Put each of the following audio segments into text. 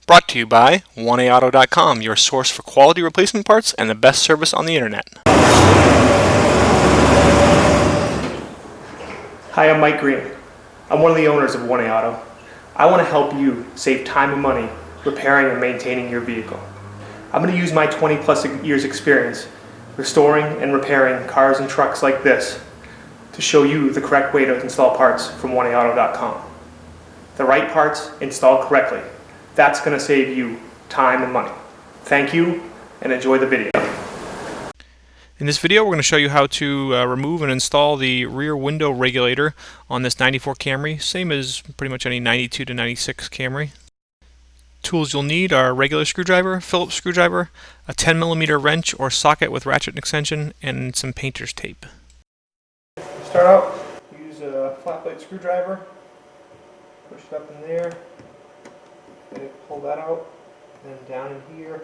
Brought to you by 1AAuto.com, your source for quality replacement parts and the best service on the internet. Hi, I'm Mike Green. I'm one of the owners of 1A Auto. I want to help you save time and money repairing and maintaining your vehicle. I'm going to use my 20 plus years experience restoring and repairing cars and trucks like this to show you the correct way to install parts from 1AAuto.com. The right parts installed correctly. That's going to save you time and money. Thank you and enjoy the video. In this video, we're going to show you how to remove and install the rear window regulator on this 94 Camry, same as pretty much any 92 to 96 Camry. Tools you'll need are a regular screwdriver, Phillips screwdriver, a 10mm wrench or socket with ratchet extension, and some painter's tape. Start out, use a flat plate screwdriver, push it up in there, pull that out, and then down in here.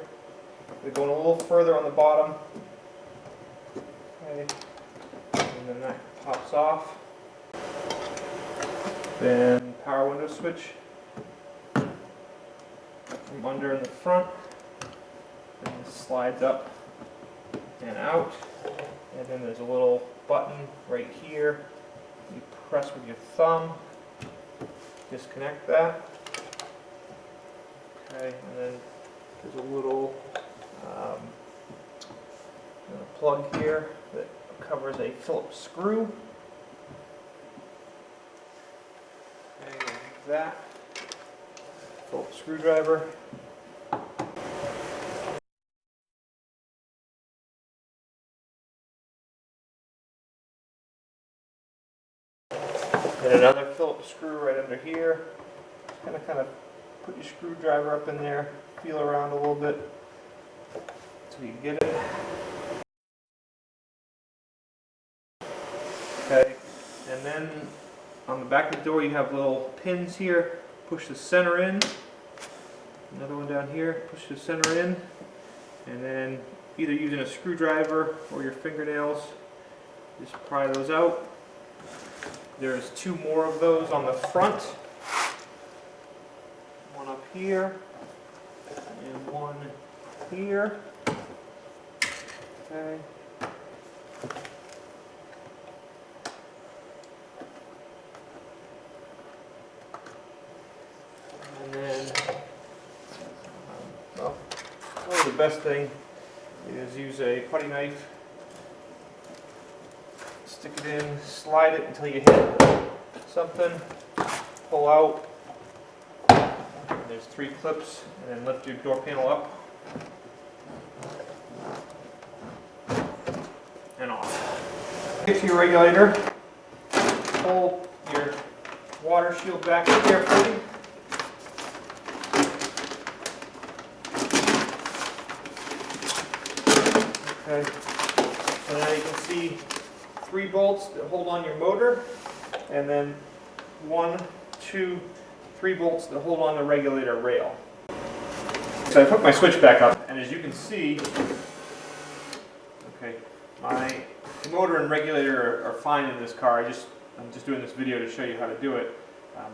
We're going a little further on the bottom. Okay. And then that pops off. Then power window switch from under in the front, and it slides up and out. And then there's a little button right here. You press with your thumb, disconnect that. Okay, and then there's a little plug here that covers a Phillips screw. Okay, and that Phillips screwdriver. And another Phillips screw right under here. Kind of put your screwdriver up in there, feel around a little bit until you get it. Okay, and then on the back of the door you have little pins here. Push the center in. Another one down here. Push the center in, and then either using a screwdriver or your fingernails, just pry those out. There's two more of those on the front. One up here and one here. Okay. And then, well, probably the best thing is use a putty knife. Stick it in, slide it until you hit something, pull out. There's 3 clips, and then lift your door panel up and off. Get to your regulator, pull your water shield back carefully. Okay, so now you can see 3 bolts that hold on your motor, and then 1, 2, 3 bolts that hold on the regulator rail. So I put my switch back up, and as you can see, okay, my motor and regulator are fine in this car. I'm just doing this video to show you how to do it.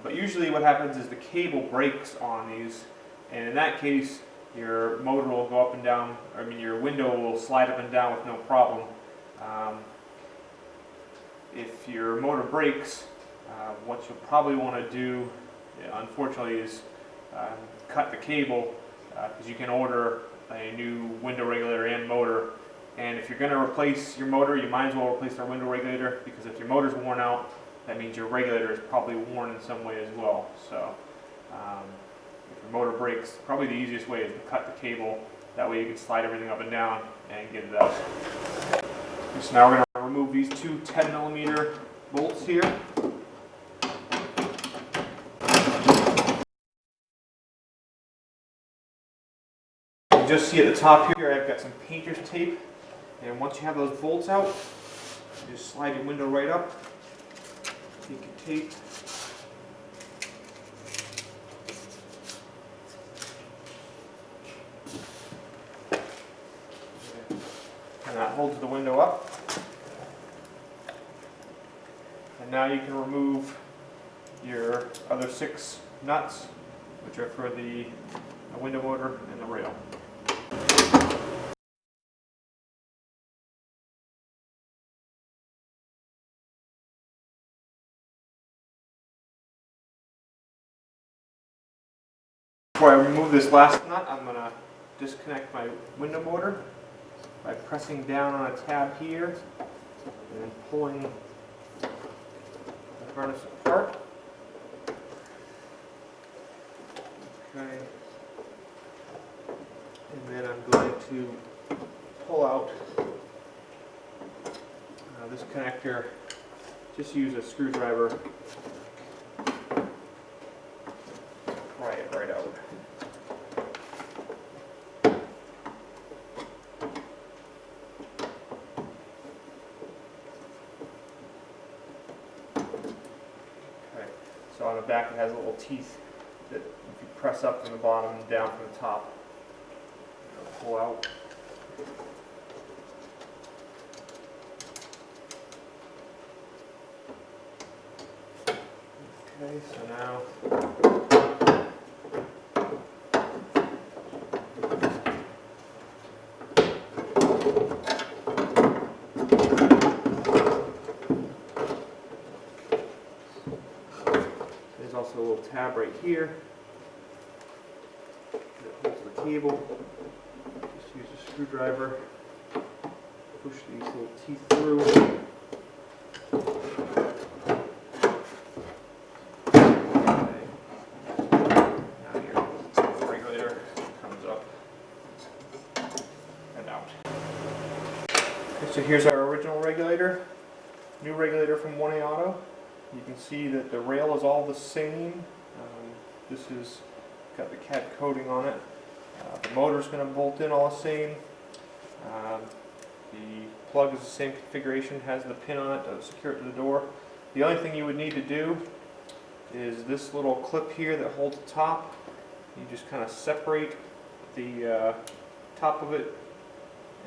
But usually what happens is the cable breaks on these, and in that case, your motor will go up and down, your window will slide up and down with no problem. If your motor breaks, what you'll probably want to do, unfortunately, is cut the cable, because you can order a new window regulator and motor. And if you're going to replace your motor, you might as well replace our window regulator, because if your motor's worn out, that means your regulator is probably worn in some way as well. So if your motor breaks, probably the easiest way is to cut the cable. That way you can slide everything up and down and get it out. So now we're going to remove these 2 10mm bolts here. You just see at the top here I've got some painter's tape, and once you have those bolts out, you just slide your window right up, take your tape, and that holds the window up. And now you can remove your other 6 nuts, which are for the the window motor and the rail. Before I remove this last nut, I'm going to disconnect my window motor by pressing down on a tab here and then pulling the harness apart. Okay. And then I'm going to pull out this connector. Just use a screwdriver. Pry it right out. So on the back it has little teeth that if you press up from the bottom and down from the top, it'll pull out. Okay, so now there's also a little tab right here that holds the cable. Just use a screwdriver, push these little teeth through. Okay. Now your regulator comes up and out. Okay, so here's our original regulator, new regulator from 1A Auto. You can see that the rail is all the same. This has got the cat coating on it. The motor is going to bolt in all the same. The plug is the same configuration, has the pin on it to secure it to the door. The only thing you would need to do is this little clip here that holds the top. You just kind of separate the top of it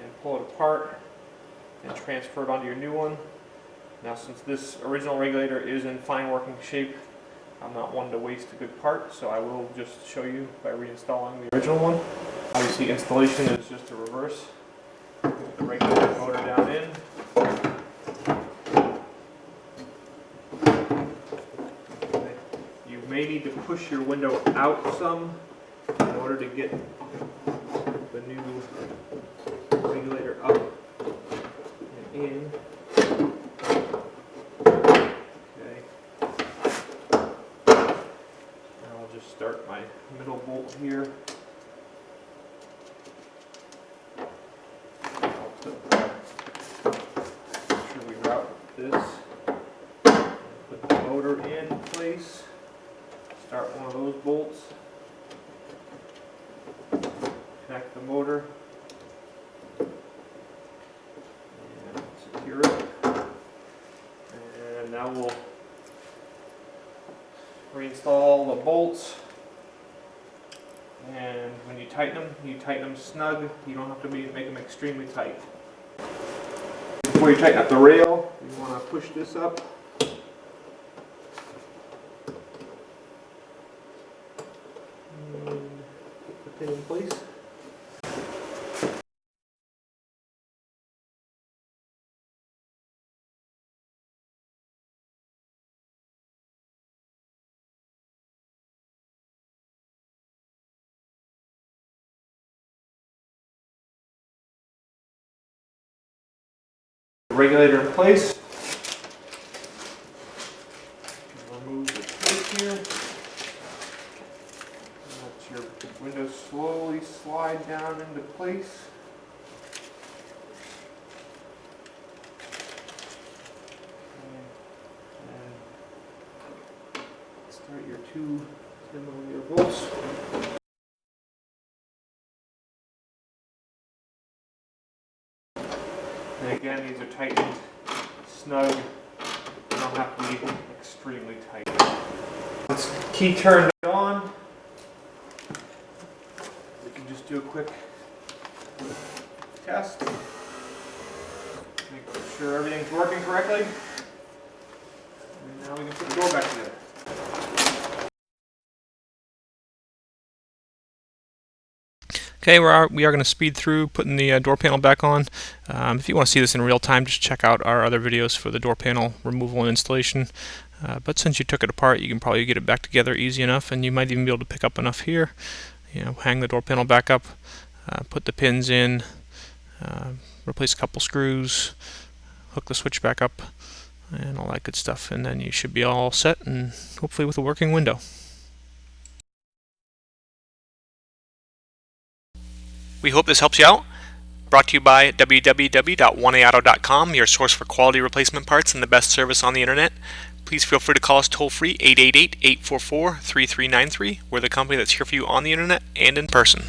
and pull it apart and transfer it onto your new one. Now, since this original regulator is in fine working shape, I'm not one to waste a good part, so I will just show you by reinstalling the original one. Obviously, installation is just a reverse. Put the regulator motor down in. Okay. You may need to push your window out some in order to get the new regulator up and in. Start my middle bolt here. I'll make sure we route this. Put the motor in place. Start one of those bolts. Connect the motor. And secure it. And now we'll reinstall the bolts. And when you tighten them snug. You don't have to make them extremely tight. Before you tighten up the rail, you want to push this up. And put the pin in place. The regulator in place. Remove the plate here. Let your window slowly slide down into place. And start your two 10mm bolts. And again, these are tightened snug. They don't have to be extremely tight. Once key turned on, we can just do a quick test. Make sure everything's working correctly. And now we can put the door back together. Okay, we are going to speed through putting the door panel back on. If you want to see this in real time, just check out our other videos for the door panel removal and installation. But since you took it apart, you can probably get it back together easy enough, and you might even be able to pick up enough here. Hang the door panel back up, put the pins in, replace a couple screws, hook the switch back up, and all that good stuff. And then you should be all set, and hopefully with a working window. We hope this helps you out. Brought to you by www.1aauto.com, your source for quality replacement parts and the best service on the internet. Please feel free to call us toll-free 888-844-3393. We're the company that's here for you on the internet and in person.